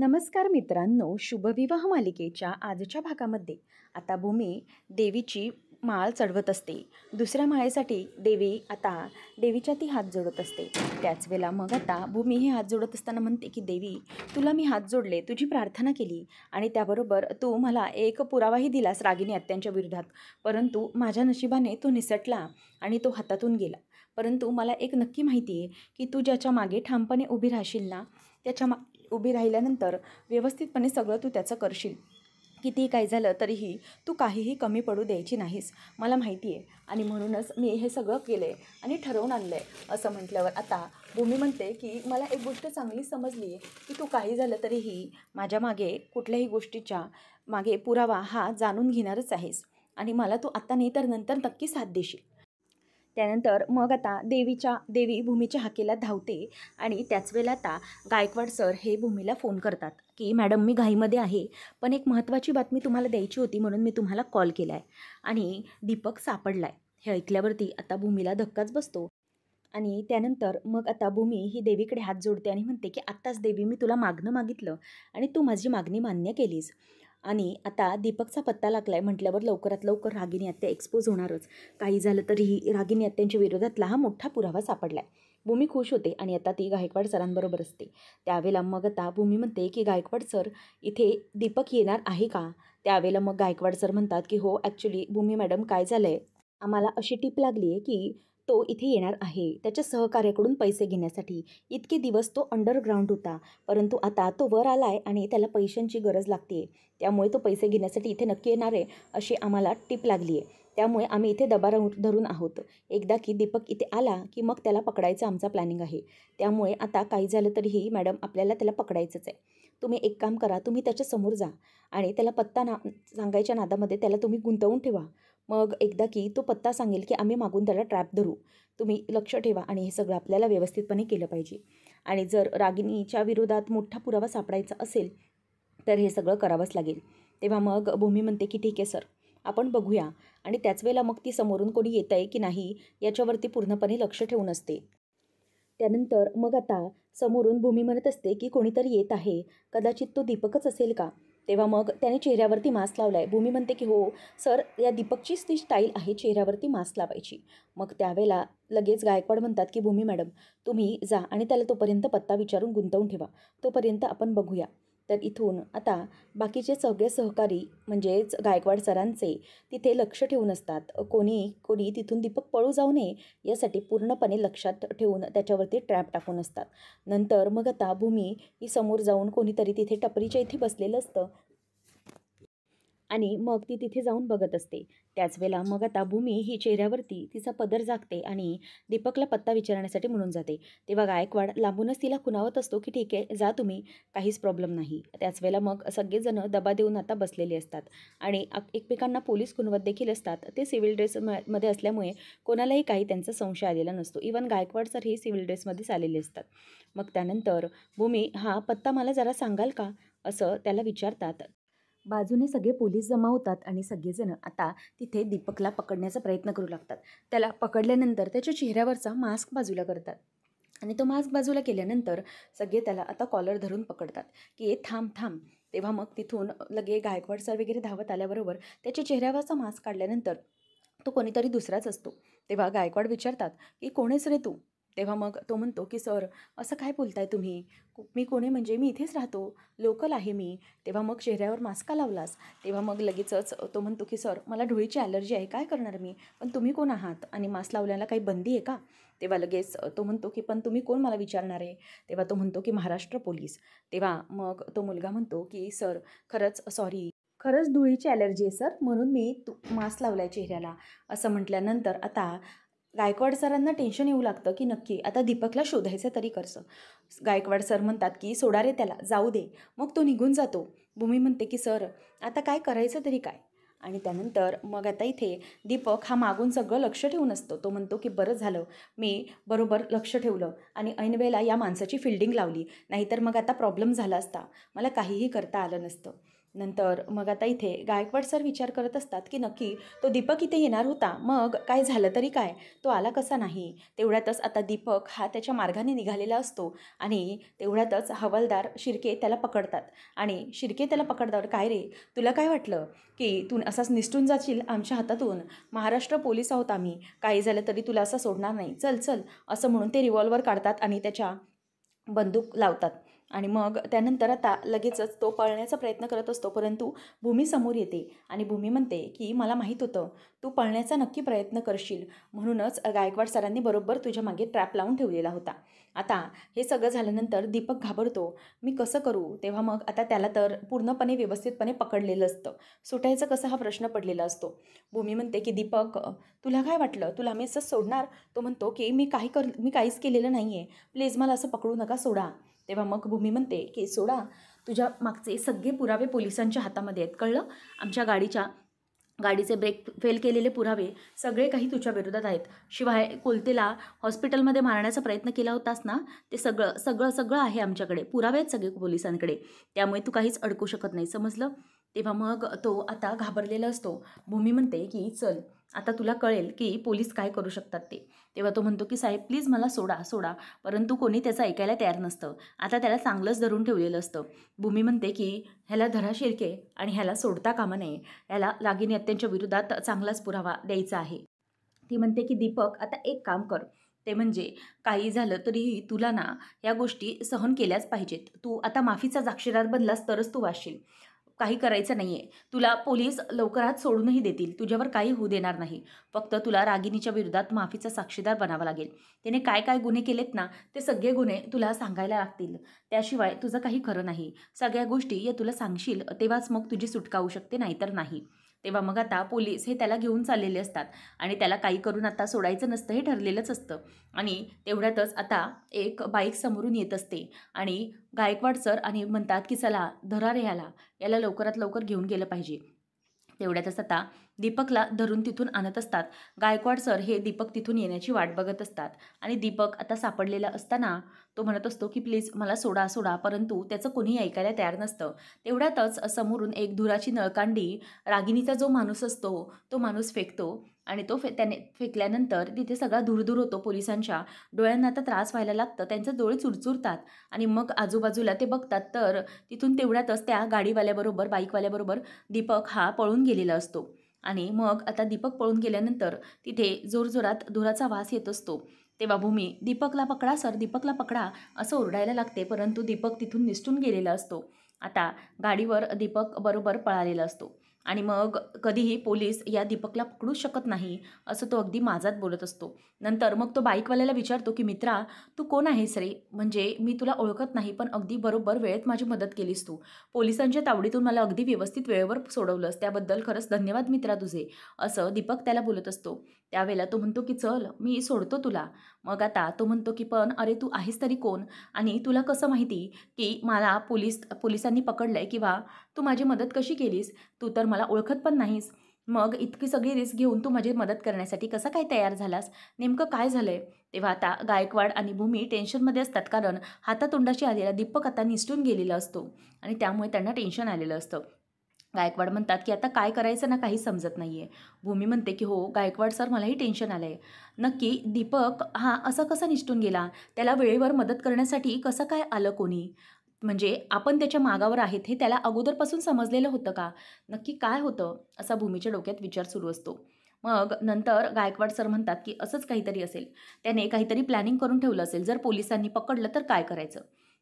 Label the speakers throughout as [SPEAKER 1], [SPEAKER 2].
[SPEAKER 1] नमस्कार मित्रांनो, शुभविवाह मालिकेच्या आजच्या भागामध्ये आता भूमी देवीची माळ चढवत असते. दुसऱ्या माळेसाठी देवी आता देवीच्या ती हात जोडत असते. त्याच वेळेला मग आता भूमी हे हात जोडत असताना म्हणते की देवी, तुला मी हात जोडले, तुझी प्रार्थना केली आणि त्याबरोबर तू मला एक पुरावाही दिलास रागिनी आत्यांच्या विरोधात, परंतु माझ्या नशिबाने तो निसटला आणि तो हातातून गेला. परंतु मला एक नक्की माहिती आहे की तू ज्याच्या मागे ठामपणे उभी राहशील ना, त्याच्या उभी राहिल्यानंतर व्यवस्थितपणे सगळं तू त्याचं करशील. कितीही काय झालं तरीही तू काहीही कमी पडू द्यायची नाहीस, मला माहिती आहे. आणि म्हणूनच मी हे सगळं केलं आहे आणि ठरवून आणलं आहे. असं म्हटल्यावर आता भूमी म्हणते की मला एक गोष्ट चांगली समजली आहे की तू काही झालं तरीही माझ्या मागे कुठल्याही गोष्टीच्या मागे पुरावा हा जाणून घेणारच आहेस आणि मला तू आत्ता नाही तर नंतर नक्की साथ देशील. त्यानंतर मग आता देवी भूमीच्या हाकेला धावते आणि त्याच वेळेला आता गायकवाड सर हे भूमीला फोन करतात की मॅडम, मी घाईमध्ये आहे, पण एक महत्त्वाची बातमी तुम्हाला द्यायची होती म्हणून मी तुम्हाला कॉल केला आहे आणि दीपक सापडला आहे. हे ऐकल्यावरती आता भूमीला धक्काच बसतो आणि त्यानंतर मग आता भूमी ही देवीकडे हात जोडते आणि म्हणते की आत्ताच देवी, मी तुला मागणं मागितलं आणि तू माझी मागणी मान्य केलीस आणि आता दीपकचा पत्ता लागला आहे म्हटल्यावर लवकरात लवकर रागिनी आत्या एक्सपोज होणारच. काही झालं तरीही रागिनी आत्यांच्या विरोधातला हा मोठा पुरावा सापडला आहे. भूमी खुश होते आणि आता ती गायकवाड सरांबरोबर असते. त्यावेळेला मग आता भूमी म्हणते की गायकवाड सर, इथे दीपक येणार आहे का? त्यावेळेला मग गायकवाड सर म्हणतात की हो, ॲक्च्युली भूमी मॅडम, काय झालं आहे, आम्हाला अशी टीप लागली आहे की तो इथे येणार आहे त्याच्या सहकार्याकडून पैसे घेण्यासाठी. इतके दिवस तो अंडरग्राऊंड होता, परंतु आता तो वर आला आहे आणि त्याला पैशांची गरज लागते, त्यामुळे तो पैसे घेण्यासाठी इथे नक्की येणार आहे अशी आम्हाला टीप लागली आहे. त्यामुळे आम्ही इथे दबा धरून आहोत. एकदा की दीपक इथे आला की मग त्याला पकडायचं आमचा प्लॅनिंग आहे. त्यामुळे आता काही झालं तरीही मॅडम, आपल्याला त्याला पकडायचंच आहे. तुम्ही एक काम करा, तुम्ही त्याच्या समोर जा आणि त्याला पत्ता सांगायच्या नादामध्ये त्याला तुम्ही गुंतवून ठेवा. मग एकदा की तो पत्ता सांगेल की आम्ही मागून त्याला ट्रॅप धरू. तुम्ही लक्ष ठेवा आणि हे सगळं आपल्याला व्यवस्थितपणे केलं पाहिजे. आणि जर रागिनीच्या विरोधात मोठा पुरावा सापडायचा असेल तर हे सगळं करावंच लागेल. तेव्हा मग भूमी म्हणते की ठीक आहे सर, आपण बघूया. आणि त्याच वेळेला मग ती समोरून कोणी येत आहे की नाही याच्यावरती पूर्णपणे लक्ष ठेवून असते. त्यानंतर मग आता समोरून भूमी म्हणत असते की कोणीतरी येत आहे, कदाचित तो दीपकच असेल का? तेव्हा मग त्याने चेहऱ्यावरती मास्क लावला आहे. भूमी म्हणते की हो सर, या दीपकचीच ती स्टाईल आहे चेहऱ्यावरती मास्क लावायची. मग त्यावेळेला लगेच गायकवाड म्हणतात की भूमी मॅडम, तुम्ही जा आणि त्याला तोपर्यंत पत्ता विचारून गुंतवून ठेवा, तोपर्यंत आपण बघूया. तर इथून आता बाकीचे सगळे सहकारी म्हणजेच गायकवाड सरांचे तिथे लक्ष ठेवून असतात. कोणी तिथून दीपक पळू जाऊ नये यासाठी पूर्णपणे लक्षात ठेवून त्याच्यावरती ट्रॅप टाकून असतात. नंतर मग आता भूमी ही समोर जाऊन कोणीतरी तिथे टपरीच्या इथे बसलेलं असतं आणि मग ती तिथे जाऊन बघत असते. त्याच वेळेला मग आता भूमी ही चेहऱ्यावरती तिचा पदर झाकते आणि दीपकला पत्ता विचारण्यासाठी म्हणून जाते. तेव्हा गायकवाड लांबूनच तिला खुणावत असतो की ठीक आहे, जा तुम्ही, काहीच प्रॉब्लेम नाही. त्याच वेळेला मग सगळेजण दबा देऊन आता बसलेले असतात आणि एकमेकांना पोलीस खुणवत देखील असतात. ते सिव्हिल ड्रेसमध्ये असल्यामुळे कोणालाही काही त्यांचा संशय आलेला नसतो. इवन गायकवाड सर हे सिव्हिल ड्रेसमध्येच आलेले असतात. मग त्यानंतर भूमी, हा पत्ता मला जरा सांगाल का, असं त्याला विचारतात. बाजूने सगळे पोलीस जमा होतात आणि सगळेजण आता तिथे दीपकला पकडण्याचा प्रयत्न करू लागतात. त्याला पकडल्यानंतर त्याच्या चेहऱ्यावरचा मास्क बाजूला करतात आणि तो मास्क बाजूला केल्यानंतर सगळे त्याला आता कॉलर धरून पकडतात की थांब थांब. तेव्हा मग तिथून लगे गायकवाड सर वगैरे धावत आल्याबरोबर त्याच्या चेहऱ्यावरचा मास्क काढल्यानंतर तो कोणीतरी दुसराच असतो. तेव्हा गायकवाड विचारतात की कोणीच रे तू? तेव्हा मग तो म्हणतो की सर, असं काय बोलताय तुम्ही? मी कोणी म्हणजे मी इथेच राहतो, लोकल आहे मी. तेव्हा मग चेहऱ्यावर मास्क का लावलास? तेव्हा मग लगेचच तो म्हणतो की सर, मला धुळीची ॲलर्जी आहे, काय करणार मी? पण तुम्ही कोण आहात आणि मास्क लावल्याला काही बंदी आहे का? तेव्हा लगेच तो म्हणतो की पण तुम्ही कोण मला विचारणार आहे? तेव्हा तो म्हणतो की महाराष्ट्र पोलीस. तेव्हा मग तो मुलगा म्हणतो की सर, खरंच सॉरी, खरंच धुळीची ॲलर्जी आहे सर, म्हणून मी मास्क लावला आहे चेहऱ्याला. असं म्हटल्यानंतर आता गायकवाड सरांना टेन्शन येऊ लागतं की नक्की आता दीपकला शोधायचं तरी कसं. गायकवाड सर म्हणतात की सोडा रे त्याला, जाऊ दे. मग तो निघून जातो. भूमी म्हणते की सर, आता काय करायचं तरी काय? आणि त्यानंतर मग आता इथे दीपक हा मागून सगळं लक्ष ठेवून असतो. तो म्हणतो की बरं झालं मी बरोबर लक्ष ठेवलं आणि ऐनवेळेला या माणसाची फिल्डिंग लावली, नाहीतर मग आता प्रॉब्लेम झाला असता, मला काहीही करता आलं नसतं. नंतर मग आता इथे गायकवाड सर विचार करत असतात की नक्की तो दीपक इथे येणार होता, मग काय झालं तरी काय, तो आला कसा नाही. तेवढ्यातच आता दीपक हा त्याच्या मार्गाने निघालेला असतो आणि तेवढ्यातच हवालदार शिर्के त्याला पकडतात. आणि शिर्के त्याला पकडतात, काय रे, तुला काय वाटलं की तू असाच निसटून जाशील आमच्या हातातून? महाराष्ट्र पोलीस आहोत आम्ही, काही झालं तरी तुला असं सोडणार नाही, चल चल, असं म्हणून ते रिव्हॉल्वर काढतात आणि त्याच्या बंदूक लावतात. आणि मग त्यानंतर आता लगेचच तो पळण्याचा प्रयत्न करत असतो, परंतु भूमी समोर येते आणि भूमी म्हणते की मला माहीत होतं तू पळण्याचा नक्की प्रयत्न करशील, म्हणूनच गायकवाड सरांनी बरोबर तुझ्या मागे ट्रॅप लावून ठेवलेला होता. आता हे सगळं झाल्यानंतर दीपक घाबरतो, मी कसं करू. तेव्हा मग आता त्याला तर पूर्णपणे व्यवस्थितपणे पकडलेलं असतं, सुटायचं कसं हा प्रश्न पडलेला असतो. भूमी म्हणते की दीपक, तुला काय वाटलं, तुला मी असं सोडणार? तो म्हणतो की मी काहीच केलेलं नाही आहे, प्लीज मला असं पकडू नका, सोडा. तेव्हा मग भूमी म्हणते की सोडा, तुझ्या मागचे सगळे पुरावे पोलिसांच्या हातामध्ये आहेत, कळलं. आमच्या गाडीचे ब्रेक फेल केलेले पुरावे सगळे काही तुझ्या विरोधात आहेत. शिवाय कोलतेला हॉस्पिटलमध्ये मारण्याचा प्रयत्न केला होतास ना, ते सगळं सगळं सगळं आहे आमच्याकडे, पुरावे आहेत सगळे पोलिसांकडे, त्यामुळे तू काहीच अडकू शकत नाही, समजलं. तेव्हा मग तो आता घाबरलेला असतो. भूमी म्हणते की चल, आता तुला कळेल की पोलीस काय करू शकतात ते. तेव्हा तो म्हणतो की साहेब प्लीज मला सोडा सोडा, परंतु कोणी त्याचं ऐकायला तयार नसतं. आता त्याला चांगलंच धरून ठेवलेलं असतं. भूमी म्हणते की ह्याला धरा शिर्के आणि ह्याला सोडता कामा नये, ह्याला लागीन त्यांच्या विरोधात चांगलाच पुरावा द्यायचा आहे. ती म्हणते की दीपक आता एक काम कर, ते म्हणजे काही झालं तरीही तुला ना या गोष्टी सहन केल्याच पाहिजेत. तू आता माफीचा साक्षीदार बनलास तरच तू वाचशील. काही करायचं नाही आहे, तुला पोलीस लवकरात सोडूनही देतील, तुझ्यावर काही होऊ देणार नाही. फक्त तुला रागिनीच्या विरोधात माफीचा साक्षीदार बनावा लागेल. तिने काय काय गुन्हे केलेत ना, ते सगळे गुन्हे तुला सांगायला लागतील, त्याशिवाय तुझं काही खरं नाही. सगळ्या गोष्टी या तुला सांगशील तेव्हाच मग तुझी सुटका होऊ शकते, नाहीतर नाही. तेव्हा मग आता पोलीस हे त्याला घेऊन चाललेले असतात आणि त्याला काही करून आता सोडायचं नसतं, हे ठरलेलंच असतं. आणि तेवढ्यातच आता एक बाईक समोरून येत असते आणि गायकवाड सर आणि म्हणतात की चला धरा रे याला लवकरात लवकर घेऊन गेलं पाहिजे. तेवढ्यातच आता दीपकला धरून तिथून आणत असतात. गायकवाड सर हे दीपक तिथून येण्याची वाट बघत असतात आणि दीपक आता सापडलेला असताना तो म्हणत असतो की प्लीज मला सोडा सोडा, परंतु त्याचं कोणीही ऐकायला तयार नसतं. तेवढ्यातच समोरून एक धुराची नळकांडी रागिनीचा जो माणूस असतो तो माणूस फेकतो आणि त्याने फेकल्यानंतर तिथे सगळा धूर होतो. पोलिसांच्या डोळ्यांना आता त्रास व्हायला लागतं, त्यांचे डोळे चुरचुरतात आणि मग आजूबाजूला ते बघतात तर तिथून तेवढ्यातच त्या गाडीवाल्याबरोबर बाईकवाल्याबरोबर दीपक हा पळून गेलेला असतो. आणि मग आता दीपक पळून गेल्यानंतर तिथे जोरजोरात धुराचा वास येत असतो. तेव्हा भूमी दीपकला पकडा सर, दीपकला पकडा असं ओरडायला लागते, परंतु दीपक तिथून निसटून गेलेला असतो. आता गाडीवर दीपक बरोबर पळालेला असतो आणि मग कधीही पोलीस या दीपकला पकडू शकत नाही असं तो अगदी माझात बोलत असतो. नंतर मग तो बाईकवाल्याला विचारतो की मित्रा, तू कोण आहेस रे, म्हणजे मी तुला ओळखत नाही, पण अगदी बरोबर वेळेत माझी मदत केलीस तू, पोलिसांच्या तावडीतून मला अगदी व्यवस्थित वेळेवर सोडवलंस, त्याबद्दल खरंच धन्यवाद मित्रा तुझे, असं दीपक त्याला बोलत असतो. त्यावेळेला तो म्हणतो की चल मी सोडतो तुला. मग आता तो म्हणतो की पण अरे तू आहेस तरी कोण, आणि तुला कसं माहिती की मला पोलिसांनी पकडलंय, किंवा तू माझी मदत कशी केलीस, तू तर मला ओळखत पण नाहीस, मग इतकी सगळी रिस्क घेऊन तू माझी मदत करण्यासाठी कसा काय तयार झालास, नेमकं काय झालंय. तेव्हा आता गायकवाड आणि भूमी टेन्शनमध्ये असतात, कारण हातातोंडाशी आलेला दीपक आता निसटून गेलेला असतो आणि त्यामुळे त्यांना टेन्शन आलेलं असतं. गायकवाड म्हणतात की आता काय करायचं ना काही समजत नाही आहे. भूमी म्हणते की हो गायकवाड सर, मलाही टेन्शन आलं आहे, नक्की दीपक हा असा कसा निसटून गेला, त्याला वेळेवर मदत करण्यासाठी कसं काय आलं कोणी, म्हणजे आपण त्याच्या मागावर आहेत हे त्याला अगोदरपासून समजलेलं होतं का, नक्की काय होतं, असा भूमीच्या डोक्यात विचार सुरू असतो. मग नंतर गायकवाड सर म्हणतात की असंच काहीतरी असेल, त्याने काहीतरी प्लॅनिंग करून ठेवलं असेल, जर पोलिसांनी पकडलं तर काय करायचं.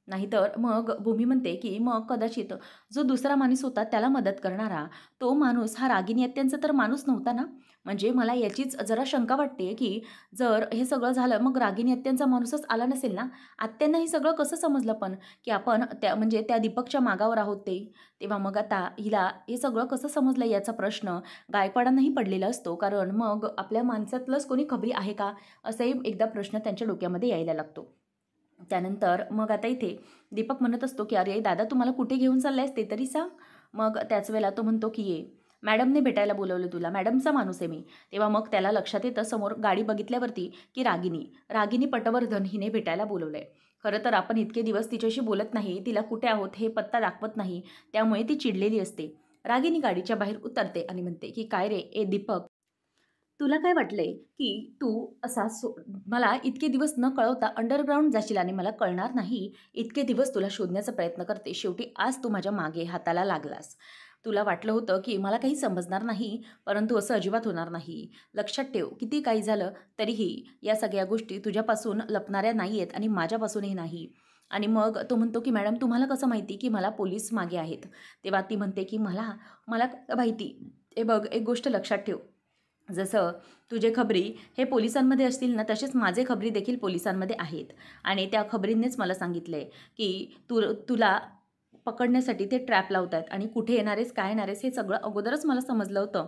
[SPEAKER 1] नाहीतर मग भूमी म्हणते की मग कदाचित जो दुसरा माणूस होता त्याला मदत करणारा तो माणूस हा रागिनी आत्यांचा तर माणूस नव्हता ना. म्हणजे मला याचीच जरा शंका वाटते की जर हे सगळं झालं मग रागिनी आत्यांचा माणूसच आला नसेल ना. आत्यांना हे सगळं कसं समजलं पण की आपण त्या दीपकच्या मागावर आहोत ते. तेव्हा मग आता हिला हे सगळं कसं समजलं याचा प्रश्न गायकवाडांनाही पडलेला असतो, कारण मग आपल्या माणसातलंच कोणी खबरी आहे का, असाही एकदा प्रश्न त्यांच्या डोक्यामध्ये यायला लागतो. त्यानंतर मग आता इथे दीपक म्हणत असतो की अरे दादा, तुम्हाला कुठे घेऊन चाललायस ते तरी सांग. मग त्याच वेळेला तो म्हणतो की ये, मॅडमने भेटायला बोलवलं तुला, मॅडमचा माणूस आहे मी. तेव्हा मग त्याला लक्षात येतं समोर गाडी बघितल्यावरती की रागिनी पटवर्धन हिने भेटायला बोलवलंय. खरं तर आपण इतके दिवस तिच्याशी बोलत नाही, तिला कुठे आहोत हे पत्ता दाखवत नाही, त्यामुळे ती चिडलेली असते. रागिनी गाडीच्या बाहेर उतरते आणि म्हणते की "काय रे, ए दीपक, तुला काय वाटलंय, की तू असा मला इतके दिवस न कळवता अंडरग्राऊंड जाशील आणि मला कळणार नाही? इतके दिवस तुला शोधण्याचा प्रयत्न करते. शेवटी आज तू माझ्या मागे हाताला लागलास. तुला वाटलं होतं, की मला काही समजणार नाही, परंतु असं अजिबात होणार नाही. लक्षात ठेव, किती काही झालं तरीही या सगळ्या गोष्टी तुझ्यापासून लपणाऱ्या नाहीयेत आणि माझ्यापासूनही नाही." आणि मग तो म्हणतो, की "मॅडम तुम्हाला कसं माहिती, की मला पोलीस मागे आहेत?" तेव्हा ती म्हणते, की "मला मला माहिती. हे बघ, एक गोष्ट लक्षात ठेव. जसं तुझे खबरी हे पोलिसांमध्ये असतील ना, तसेच माझे खबरी देखील पोलिसांमध्ये आहेत आणि त्या खबरींनीच मला सांगितलंय, की तुला पकडण्यासाठी ते ट्रॅप लावतायत आणि कुठे येणार आहेस, काय येणार आहेस, हे सगळं अगोदरच मला समजलं होतं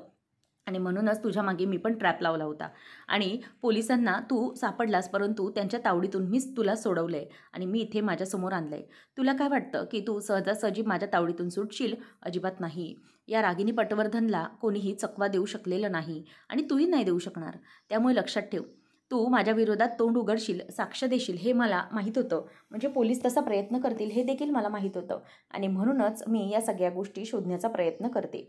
[SPEAKER 1] आणि म्हणूनच तुझ्या मागे मी पण ट्रॅप लावला होता आणि पोलिसांना तू सापडलास, परंतु त्यांच्या तावडीतून मीच तुला सोडवलंय आणि मी इथे माझ्यासमोर आणलंय. तुला काय वाटतं, की तू सहजासहजी माझ्या तावडीतून सुटशील? अजिबात नाही. या रागिनी पटवर्धनला कोणीही चकवा देऊ शकलेलं नाही आणि तूही नाही देऊ शकणार. त्यामुळे लक्षात ठेव, तू माझ्या विरोधात तोंड उघडशील, साक्ष देशील हे मला माहीत होतं. म्हणजे पोलीस तसा प्रयत्न करतील हे देखील मला माहीत होतं आणि म्हणूनच मी या सगळ्या गोष्टी शोधण्याचा प्रयत्न करते.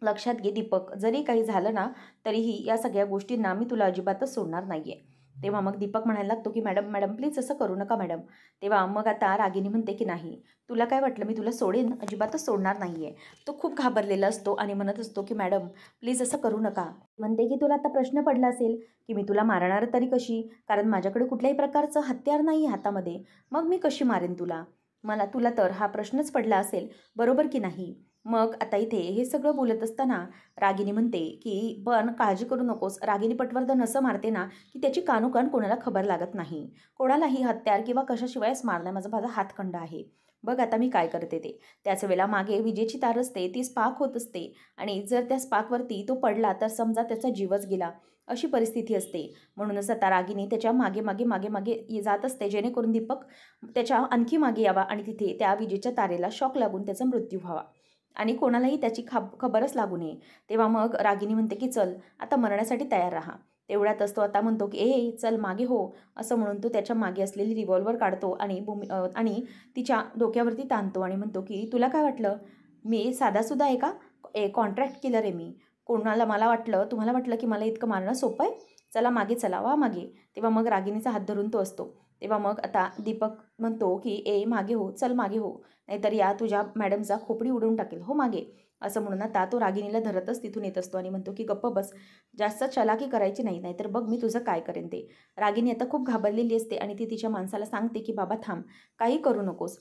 [SPEAKER 1] लक्षात घे दीपक, जरी काही झालं ना, तरीही या सगळ्या गोष्टींना मी तुला अजिबातच सोडणार नाही आहे." तेव्हा मग दीपक म्हणायला लागतो, की "मॅडम, मॅडम प्लीज असं करू नका मॅडम." तेव्हा मग आता रागिनी म्हणते, की "नाही, तुला काय वाटलं मी तुला सोडेन? अजिबातच सोडणार नाही आहे." तो खूप घाबरलेला असतो आणि म्हणत असतो, की "मॅडम प्लीज असं करू नका." म्हणते, की "तुला आता प्रश्न पडला असेल, की मी तुला मारणार तरी कशी? कारण माझ्याकडे कुठल्याही प्रकारचं हत्यार नाही आहे हातामध्ये. मग मी कशी मारेन तुला? तुला तर हा प्रश्नच पडला असेल, बरोबर की नाही?" मग आता इथे हे सगळं बोलत असताना रागिनी म्हणते, की "पण काळजी करू नकोस. रागिनी पटवर्धन असं मारते ना, की त्याची कानोकान कोणाला खबर लागत नाही. कोणालाही हत्यार किंवा कशाशिवायच मारण्याचा माझा हातखंडा आहे. बघ आता मी काय करते ते." त्याच वेळेला मागे विजेची तार असते, ती स्पार्क होत असते आणि जर त्या स्पार्कवरती तो पडला तर समजा त्याचा जीवच गेला, अशी परिस्थिती असते. म्हणूनच आता रागिनी त्याच्या मागे, मागे, मागे, मागे जात असते, जेणेकरून दीपक त्याच्या आणखी मागे यावा आणि तिथे त्या विजेच्या तारेला शॉक लागून त्याचा मृत्यू व्हावा. आणि कोणालाही त्याची खबरच लागू नये. तेव्हा मग रागिनी म्हणते, की "चल, आता मरण्यासाठी तयार राहा." तेवढ्यातच तो आता म्हणतो, की "ए, चल मागे हो." असं म्हणून तो त्याच्या मागे असलेली रिव्हॉल्वर काढतो आणि आणि तिच्या डोक्यावरती ताणतो आणि म्हणतो, की "तुला काय वाटलं? मी साधासुधा आहे का? कॉन्ट्रॅक्ट किलर आहे मी. तुम्हाला वाटलं, की मला इतकं मारणं सोपं आहे? चला मागे चला, वा मागे." तेव्हा मग रागिनीचा हात धरून तो असतो. तेव्हा मग आता दीपक म्हणतो, की "ए, मागे हो, चल मागे हो. नाहीतर या तुझ्या मॅडमचा खोपडी उडवून टाकेल, हो मागे." असं म्हणून आता तो रागिनीला धरतच तिथून येत असतो आणि म्हणतो, की "गप्प बस, जास्त चलाकी करायची नाही, नाहीतर बघ मी तुझं काय करेन ते." रागिनी आता खूप घाबरलेली असते आणि ती तिच्या माणसाला सांगते, की "बाबा थांब, काही करू नकोस."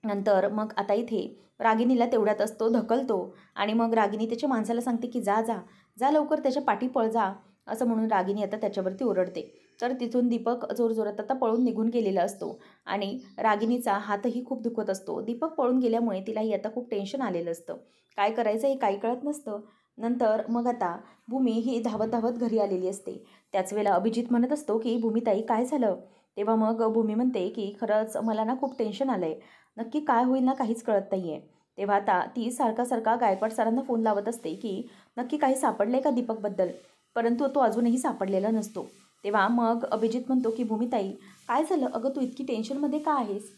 [SPEAKER 1] नंतर मग आता इथे रागिनीला तेवढ्यातच तो ढकलतो आणि मग रागिनी त्याच्या माणसाला सांगते, की "जा, जा, जा लवकर त्याच्या पाठी पळ जा." असं म्हणून रागिनी आता त्याच्यावरती ओरडते. तर तिथून दीपक जोरजोरात आता पळून निघून गेलेला असतो आणि रागिनीचा हातही खूप दुखत असतो. दीपक पळून गेल्यामुळे तिलाही आता खूप टेन्शन आलेलं असतं. काय करायचं हे काही कळत नसतं. नंतर मग आता भूमी ही धावत धावत घरी आलेली असते. त्याच वेळेला अभिजित म्हणत असतो, की "भूमीताई काय झालं?" तेव्हा मग भूमी म्हणते, की "खरंच मला ना खूप टेन्शन आलंय. नक्की काय होईल ना काहीच कळत नाहीये." तेव्हा आता ती सारखा गायकवाड सरांना फोन लावत असते, की नक्की काही सापडलंय का दीपकबद्दल? परंतु तो अजूनही सापडलेला नसतो. तेव्हा मग अभिजित म्हणतो, की "भूमिताई काय झालं? अगं तू इतकी टेन्शनमध्ये का आहेस?"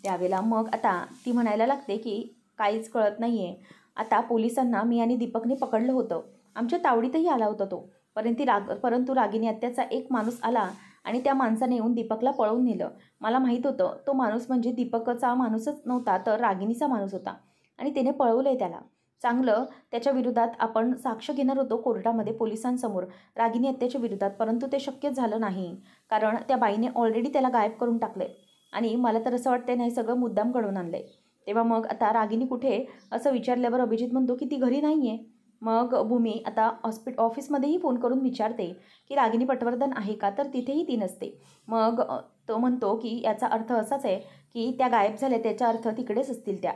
[SPEAKER 1] त्यावेळेला मग आता ती म्हणायला लागते, की "काहीच कळत नाहीये. आता पोलिसांना मी आणि दीपकने पकडलं होतं. आमच्या तावडीतही आला होता तो. परंतु रागिनी हत्याचा एक माणूस आला आणि त्या माणसाने येऊन दीपकला पळवून नेलं. मला माहीत होतं तो माणूस म्हणजे दीपकचा माणूसच नव्हता, तर रागिनीचा माणूस होता आणि त्याने पळवलंय त्याला. चांगलं त्याच्या विरोधात आपण साक्ष घेणार होतो कोर्टामध्ये पोलिसांसमोर रागिनी हत्येच्या विरोधात, परंतु ते शक्यच झालं नाही. कारण त्या बाईने ऑलरेडी त्याला गायब करून टाकलंय आणि मला तर असं वाटतंय ना हे सगळं मुद्दाम घडवून आणलंय." तेव्हा मग आता रागिनी कुठे असं विचारल्यावर अभिजित म्हणतो, की "ती घरी नाही आहे." मग भूमी आता ऑफिसमध्येही फोन करून विचारते, की "रागिनी पटवर्धन आहे का?" तर तिथेही ती नसते. मग तो म्हणतो, की "याचा अर्थ असाच आहे, की त्या गायब झाल्या, त्याचा अर्थ तिकडेच असतील त्या."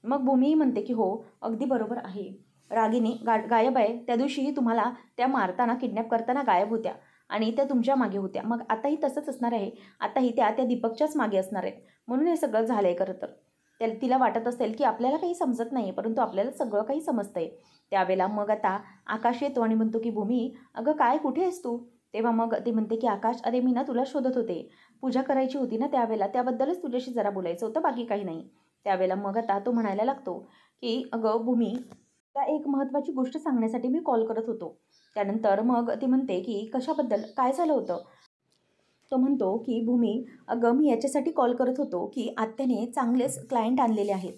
[SPEAKER 1] मग भूमीही म्हणते, की "हो, अगदी बरोबर आहे. रागिनी गायब आहे. त्या दिवशीही तुम्हाला त्या मारताना, किडनॅप करताना गायब होत्या आणि त्या तुमच्या मागे होत्या. मग आताही तसंच असणार आहे. आताही त्या दीपकच्याच मागे असणार आहेत. म्हणून हे सगळं झालं आहे खरं तर." तिला वाटत असेल, की आपल्याला काही समजत नाही परंतु आपल्याला सगळं काही समजतंय. त्यावेळेला मग आता आकाश येतो आणि म्हणतो, की "भूमी, अगं काय, कुठे आहेस तू?" तेव्हा मग ती म्हणते, की "आकाश, अरे मी ना तुला शोधत होते. पूजा करायची होती ना त्यावेळेला, त्याबद्दलच तुझ्याशी जरा बोलायचं होतं, बाकी काही नाही. त्यावेळेला मग आता तो म्हणायला लागतो की अगं भूमी, त्या एक महत्त्वाची गोष्ट सांगण्यासाठी मी कॉल करत होतो. त्यानंतर मग ती म्हणते की कशाबद्दल, काय झालं होतं? तो म्हणतो की भूमी, अगं मी याच्यासाठी कॉल करत होतो की आत्याने चांगलेच क्लायंट आणलेले आहेत.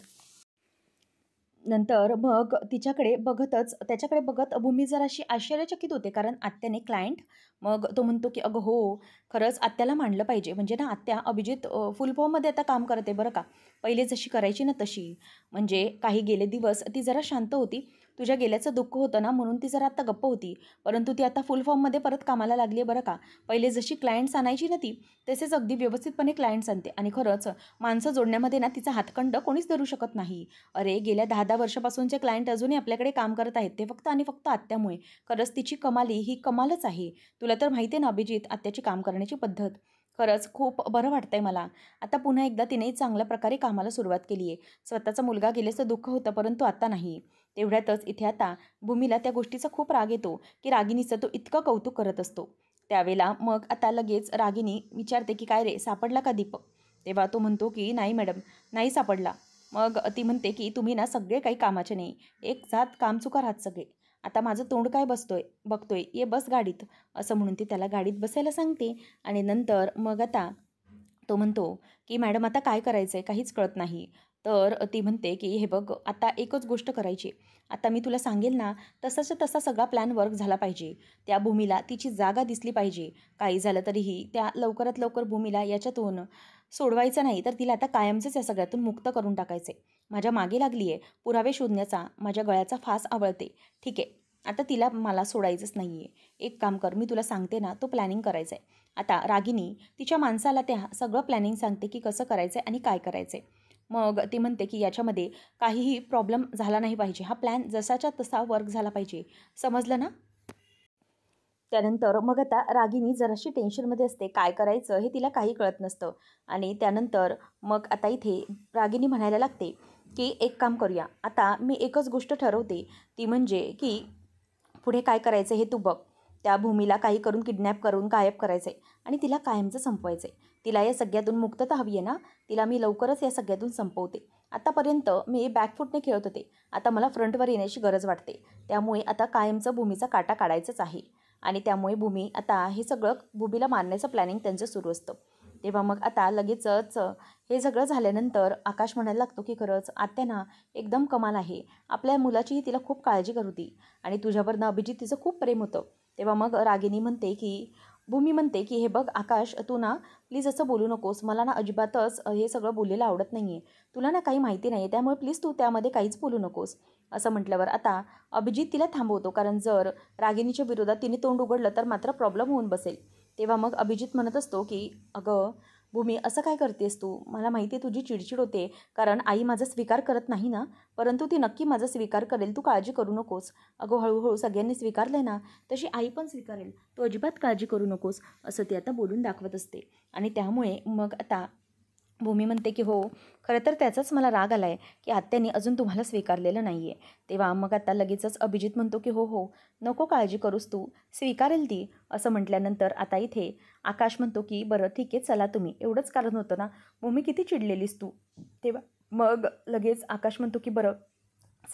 [SPEAKER 1] नंतर मग त्याच्याकडे बघत भूमी जराशी आश्चर्यचकित होते, कारण आत्याने क्लायंट. मग तो म्हणतो की "अगं हो, खरंच आत्याला मानलं पाहिजे. म्हणजे ना आत्या अभिजित फुल फॉर्ममध्ये आता काम करते बरं का. पहिले जशी करायची ना तशी. म्हणजे काही गेले दिवस ती जरा शांत होती. तुझ्या गेल्याचं दुःख होतं ना म्हणून ती जरा आता गप्प होती. परंतु ती आता फुल फॉर्ममध्ये परत कामाला लागली आहे बरं का. पहिले जशी क्लायंट्स आणायची ना ती, तसेच अगदी व्यवस्थितपणे क्लायंट्स आणते आणि खरंच माणसं जोडण्यामध्ये ना तिचा हातखंड कोणीच धरू शकत नाही. अरे, गेल्या 10-10 वर्षापासूनचे क्लायंट अजूनही आपल्याकडे काम करत आहेत. ते फक्त आणि फक्त आत्यामुळे. खरंच तिची कमाली ही कमालच आहे. तुला तर माहिती आहे ना अभिजित, आत्याची काम करण्याची पद्धत. खरंच खूप बरं वाटतंय मला. आता पुन्हा एकदा तिने चांगल्या प्रकारे कामाला सुरुवात केली आहे. स्वतःचा मुलगा गेल्याचं दुःख होतं, परंतु आता नाही. तेवढ्यातच इथे आता भूमीला त्या गोष्टीचा खूप राग येतो, की रागिणीचं तो इतकं कौतुक करत असतो. त्यावेळेला मग आता लगेच रागिनी विचारते, की "काय रे, सापडला का दीपक?" तेव्हा तो म्हणतो, की "नाही मॅडम, नाही सापडला." मग ती म्हणते, की "तुम्ही ना सगळे काही कामाचे नाही. एक जात कामचुकार आहात सगळे. आता माझं तोंड काय बघतोय, ये बस गाडीत." असं म्हणून ती त्याला गाडीत बसायला सांगते. आणि नंतर मग आता तो म्हणतो, की "मॅडम आता काय करायचं आहे? काहीच कळत नाही." तर ती म्हणते, की "हे बघ, आता एकच गोष्ट करायची आहे. आता मी तुला सांगेल ना, तसाच्या तसा सगळा प्लॅन वर्क झाला पाहिजे. त्या भूमीला तिची जागा दिसली पाहिजे. काही झालं तरीही त्या लवकरात लवकर भूमीला याच्यातून सोडवायचं नाही, तर तिला आता कायमचंच या सगळ्यातून मुक्त करून टाकायचं आहे. माझ्या मागे लागली आहे, पुरावे शोधण्याचा माझ्या गळ्याचा फास आवळते. ठीक आहे, आता तिला मला सोडायचंच नाही आहे. एक काम कर, मी तुला सांगते ना, तो प्लॅनिंग करायचा आहे." आता रागिनी तिच्या माणसाला त्या सगळं प्लॅनिंग सांगते, की कसं करायचं आहे आणि काय करायचं आहे. मग ती म्हणते, की याच्यामध्ये काहीही प्रॉब्लेम झाला नाही पाहिजे. हा प्लॅन जसाच्या तसा वर्क झाला पाहिजे. समजलं ना? त्यानंतर मग आता रागिनी जराशी टेन्शनमध्ये असते. काय करायचं हे तिला काही कळत नसतं. आणि त्यानंतर मग आता इथे रागिनी म्हणायला लागते, की "एक काम करूया. आता मी एकच गोष्ट ठरवते. ती म्हणजे की पुढे काय करायचं हे तू बघ. त्या भूमीला काही करून किडनॅप करून गायब करायचं आहे आणि तिला कायमचं संपवायचं आहे. तिला या सगळ्यातून मुक्तता हवी आहे ना? तिला मी लवकरच या सगळ्यातून संपवते. आतापर्यंत मी बॅकफूटने खेळत होते. आता मला फ्रंटवर येण्याची गरज वाटते. त्यामुळे आता कायमचं भूमीचा काटा काढायचाच आहे." आणि त्यामुळे भूमी आता हे सगळं भूमीला मारण्याचं प्लॅनिंग त्यांचं सुरू असतं. तेव्हा मग आता लगेचच हे सगळं झाल्यानंतर आकाश म्हणायला लागतो, की "खरंच आत्या ना एकदम कमाल आहे. आपल्या मुलाचीही तिला खूप काळजी करत होती आणि तुझ्यावर ना अभिजित तिचं खूप प्रेम होतं." तेव्हा मग रागिनी म्हणते, की भूमी म्हणते, की "हे बघ आकाश, तू ना प्लीज असं बोलू नकोस. मला ना अजिबातच हे सगळं बोललेलं आवडत नाही आहे. तुला ना काही माहिती नाही आहे, त्यामुळे प्लीज तू त्यामध्ये काहीच बोलू नकोस." असं म्हटल्यावर आता अभिजित तिला थांबवतो, कारण जर रागिनीच्या विरोधात तिने तोंड उघडलं तर मात्र प्रॉब्लेम होऊन बसेल. तेव्हा मग अभिजित म्हणत असतो, की "अगं भूमी, असं काय करतेस तू? मला माहिती आहे तुझी चिडचिड होते, कारण आई माझा स्वीकार करत नाही ना, परंतु ती नक्की माझा स्वीकार करेल. तू काळजी करू नकोस. अगं हळूहळू सगळ्यांनी स्वीकारलं ना, तशी आई पण स्वीकारेल. तू अजिबात काळजी करू नकोस." असं ती आता बोलून दाखवत असते. आणि त्यामुळे मग आता भूमी म्हणते, की "हो, खरं तर त्याचाच मला राग आला आहे, की आत्याने अजून तुम्हाला स्वीकारलेलं नाही आहे." तेव्हा मग आता लगेचच अभिजित म्हणतो, की "हो, हो, नको काळजी करूस तू, स्वीकारेल ती." असं म्हटल्यानंतर आता इथे आकाश म्हणतो, की "बरं ठीक आहे, चला तुम्ही. एवढंच कारण होतं ना? भूमी किती चिडलेलीस तू." तेव्हा मग लगेच आकाश म्हणतो, की "बरं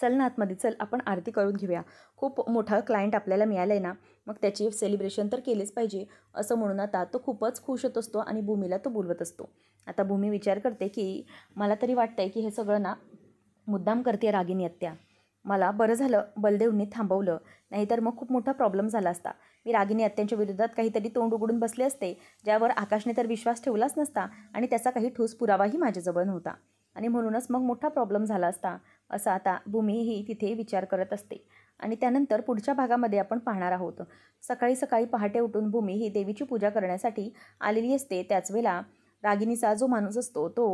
[SPEAKER 1] चल ना आतमध्ये, चल आपण आरती करून घेऊया. खूप मोठा क्लायंट आपल्याला मिळाला आहे ना, मग त्याची सेलिब्रेशन तर केलेच पाहिजे." असं म्हणून आता तो खूपच खुश होत असतो आणि भूमीला तो बोलवत असतो. आता भूमी विचार करते, की मला तरी वाटतंय, की हे सगळं ना मुद्दाम करते रागिनी आत्या. मला बरं झालं बलदेवनी थांबवलं, नाहीतर मग खूप मोठा प्रॉब्लेम झाला असता. मी रागिनी आत्यांच्या विरोधात काहीतरी तोंड उघडून बसले असते, ज्यावर आकाशने तर विश्वास ठेवलाच नसता आणि त्याचा काही ठोस पुरावाही माझ्याजवळ नव्हता. आणि म्हणूनच मग मोठा प्रॉब्लेम झाला असता, असं आता भूमी ही तिथे विचार करत असते. आणि त्यानंतर पुढच्या भागामध्ये आपण पाहणार आहोत. सकाळी सकाळी पहाटे उठून भूमी ही देवीची पूजा करण्यासाठी आलेली असते. त्याच वेळेला रागिनीचा जो माणूस असतो तो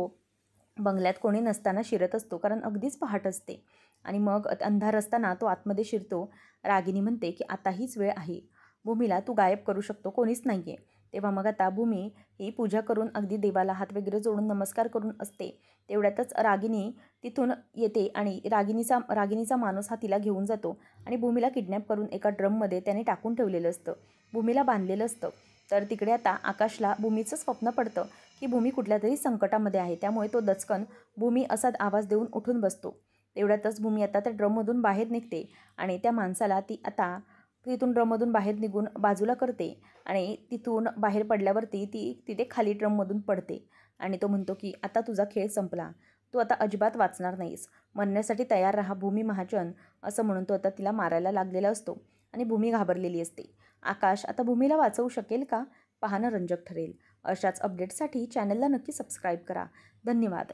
[SPEAKER 1] बंगल्यात कोणी नसताना शिरत असतो, कारण अगदीच पहाट असते. आणि मग अंधार असताना तो आतमध्ये शिरतो. रागिनी म्हणते, की "आता हीच वेळ आहे. भूमीला तू गायब करू शकतो, कोणीच नाही आहे." तेव्हा मग आता भूमी ही पूजा करून अगदी देवाला हात वगैरे जोडून नमस्कार करून असते. तेवढ्यातच रागिनी तिथून येते आणि रागिनीचा माणूस हा तिला घेऊन जातो आणि भूमीला किडनॅप करून एका ड्रममध्ये त्याने टाकून ठेवलेलं असतं. भूमीला बांधलेलं असतं. तर तिकडे आता आकाशला भूमीचं स्वप्न पडतं की भूमी कुठल्या तरी संकटामध्ये आहे. त्यामुळे तो दचकन भूमी असा आवाज देऊन उठून बसतो. तेवढ्यातच भूमी आता त्या ड्रममधून बाहेर निघते आणि त्या माणसाला ती आता तिथून ड्रममधून बाहेर निघून बाजूला करते आणि तिथून बाहेर पडल्यावरती ती तिथे खाली ड्रममधून पडते आणि तो म्हणतो की आता तुझा खेळ संपला. तू आता अजिबात वाचणार नाहीस. मरण्यासाठी तयार राहा भूमी महाजन, असं म्हणून तो आता तिला मारायला लागलेला असतो आणि भूमी घाबरलेली असते. आकाश आता भूमीला वाचवू शकेल का? पाहणं रंजक ठरेल. अशाच अपडेट्ससाठी चॅनलला नक्की सबस्क्राईब करा. धन्यवाद.